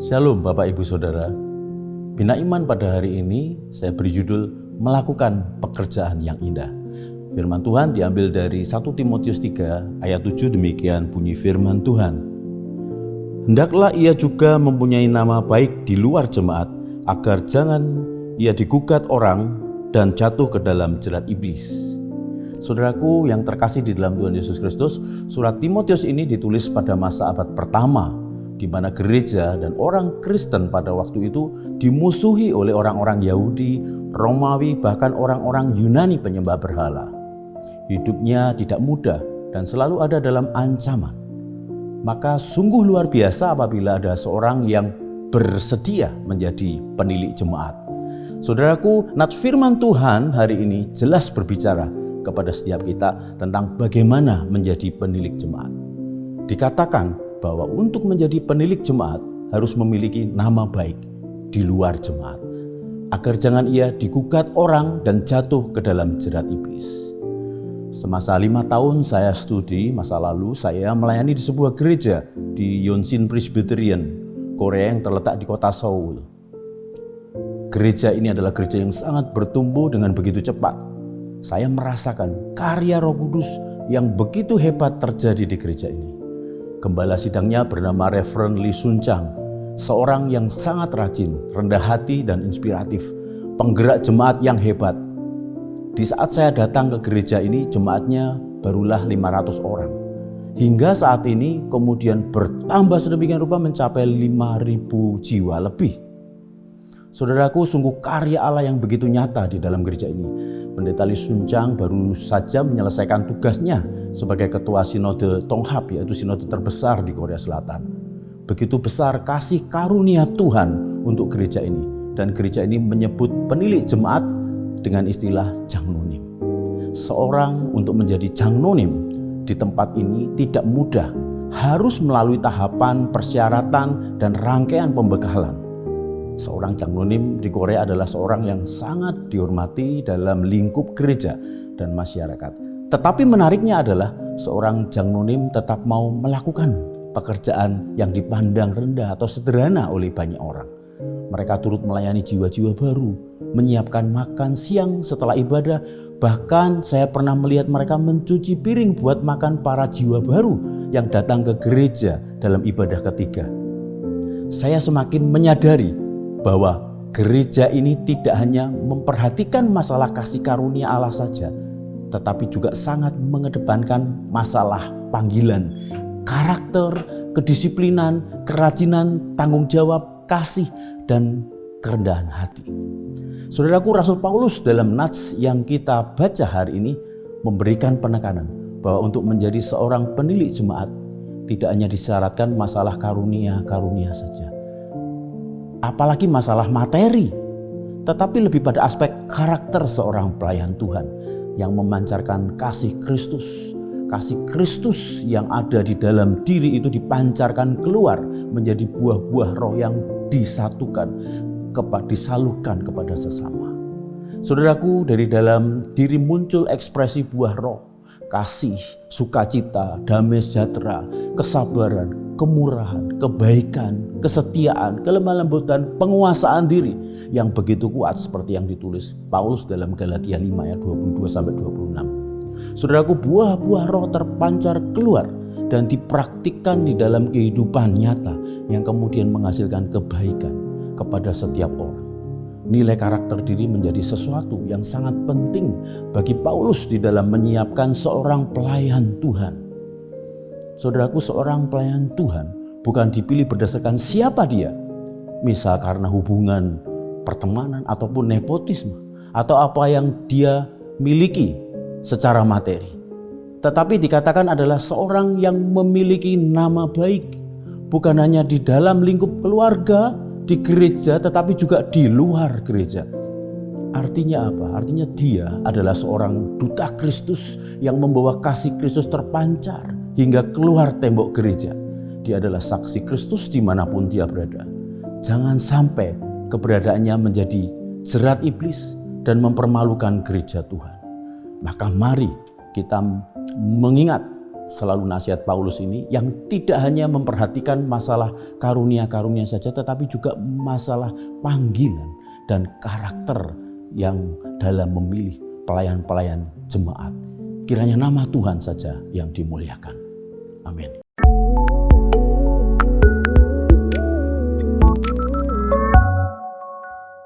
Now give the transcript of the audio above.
Shalom Bapak Ibu Saudara. Bina Iman pada hari ini saya beri judul Melakukan Pekerjaan yang Indah. Firman Tuhan diambil dari 1 Timotius 3 ayat 7, demikian bunyi firman Tuhan. Hendaklah ia juga mempunyai nama baik di luar jemaat, agar jangan ia digugat orang dan jatuh ke dalam jerat iblis. Saudaraku yang terkasih di dalam Tuhan Yesus Kristus, surat Timotius ini ditulis pada masa abad pertama, di mana gereja dan orang Kristen pada waktu itu dimusuhi oleh orang-orang Yahudi, Romawi, bahkan orang-orang Yunani penyembah berhala. Hidupnya tidak mudah dan selalu ada dalam ancaman. Maka sungguh luar biasa apabila ada seorang yang bersedia menjadi penilik jemaat. Saudaraku, nats firman Tuhan hari ini jelas berbicara kepada setiap kita tentang bagaimana menjadi penilik jemaat. Dikatakan bahwa untuk menjadi penilik jemaat harus memiliki nama baik di luar jemaat, agar jangan ia digugat orang dan jatuh ke dalam jerat iblis. Semasa 5 tahun saya studi, masa lalu saya melayani di sebuah gereja di Yonshin Presbyterian, Korea yang terletak di kota Seoul. Gereja ini adalah gereja yang sangat bertumbuh dengan begitu cepat. Saya merasakan karya Roh Kudus yang begitu hebat terjadi di gereja ini. Gembala sidangnya bernama Reverend Lee Sun Chang, seorang yang sangat rajin, rendah hati dan inspiratif, penggerak jemaat yang hebat. Di saat saya datang ke gereja ini, jemaatnya barulah 500 orang. Hingga saat ini kemudian bertambah sedemikian rupa mencapai 5.000 jiwa lebih. Saudaraku, sungguh karya Allah yang begitu nyata di dalam gereja ini. Pendeta Lee Sun Chang baru saja menyelesaikan tugasnya sebagai ketua sinode Tonghap, yaitu sinode terbesar di Korea Selatan. Begitu besar kasih karunia Tuhan untuk gereja ini. Dan gereja ini menyebut penilik jemaat dengan istilah jangnonim. Seorang untuk menjadi jangnonim di tempat ini tidak mudah. Harus melalui tahapan persyaratan dan rangkaian pembekalan. Seorang jangnonim di Korea adalah seorang yang sangat dihormati dalam lingkup gereja dan masyarakat. Tetapi menariknya adalah seorang jangnonim tetap mau melakukan pekerjaan yang dipandang rendah atau sederhana oleh banyak orang. Mereka turut melayani jiwa-jiwa baru, menyiapkan makan siang setelah ibadah. Bahkan saya pernah melihat mereka mencuci piring buat makan para jiwa baru yang datang ke gereja dalam ibadah ketiga. Saya semakin menyadari bahwa gereja ini tidak hanya memperhatikan masalah kasih karunia Allah saja, tetapi juga sangat mengedepankan masalah panggilan, karakter, kedisiplinan, kerajinan, tanggung jawab, kasih, dan kerendahan hati. Saudaraku, Rasul Paulus dalam nats yang kita baca hari ini memberikan penekanan bahwa untuk menjadi seorang penilik jemaat tidak hanya disyaratkan masalah karunia saja, apalagi masalah materi, tetapi lebih pada aspek karakter seorang pelayan Tuhan yang memancarkan kasih Kristus. Kasih Kristus yang ada di dalam diri itu dipancarkan keluar menjadi buah-buah roh yang disatukan, disalurkan kepada sesama. Saudaraku, dari dalam diri muncul ekspresi buah roh, kasih, sukacita, damai sejahtera, kesabaran, kemurahan, kebaikan, kesetiaan, kelemah lembutan, penguasaan diri yang begitu kuat seperti yang ditulis Paulus dalam Galatia 5 ayat 22-26. Saudaraku, buah-buah roh terpancar keluar dan dipraktikkan di dalam kehidupan nyata yang kemudian menghasilkan kebaikan kepada setiap orang. Nilai karakter diri menjadi sesuatu yang sangat penting bagi Paulus di dalam menyiapkan seorang pelayan Tuhan. Saudaraku, seorang pelayan Tuhan bukan dipilih berdasarkan siapa dia, misal karena hubungan pertemanan ataupun nepotisme atau apa yang dia miliki secara materi. Tetapi dikatakan adalah seorang yang memiliki nama baik, bukan hanya di dalam lingkup keluarga, di gereja, tetapi juga di luar gereja. Artinya apa? Artinya dia adalah seorang duta Kristus yang membawa kasih Kristus terpancar hingga keluar tembok gereja. Dia adalah saksi Kristus dimanapun dia berada. Jangan sampai keberadaannya menjadi jerat iblis dan mempermalukan gereja Tuhan. Maka mari kita mengingat selalu nasihat Paulus ini yang tidak hanya memperhatikan masalah karunia-karunia saja, tetapi juga masalah panggilan dan karakter yang dalam memilih pelayan-pelayan jemaat. Kiranya nama Tuhan saja yang dimuliakan. Amin.